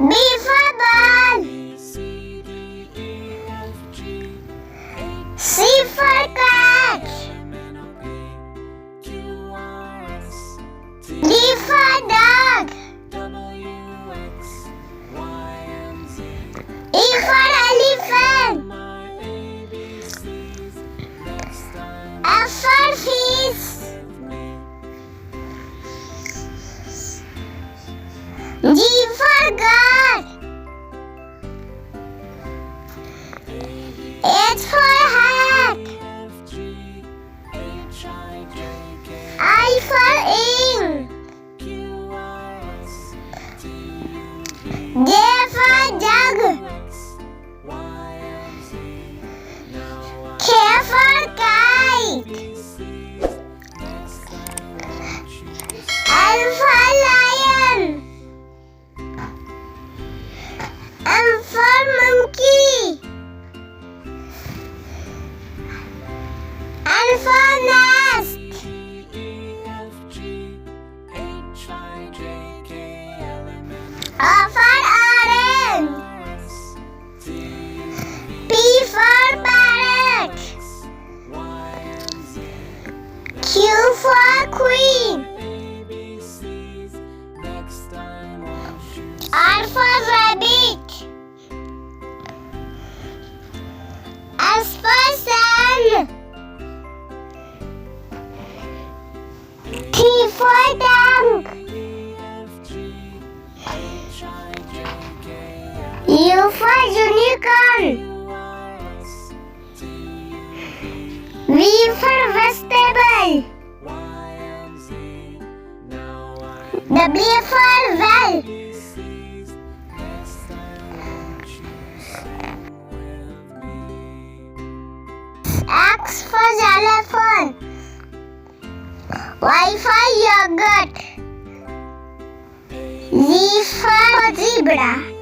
B for ball. C for cat. D for dog. E for elephant. F for fish. G for God. H for hat. I for ink. J for jug. K for kite. L for lion. M for monkey. N for nest. O for orange. P for parrot. Q for queen. R for rabbit. S for sun. T for tank. U for unicorn. V for vegetable. W for well. X for xylophone. Y for yogurt. Z for zebra.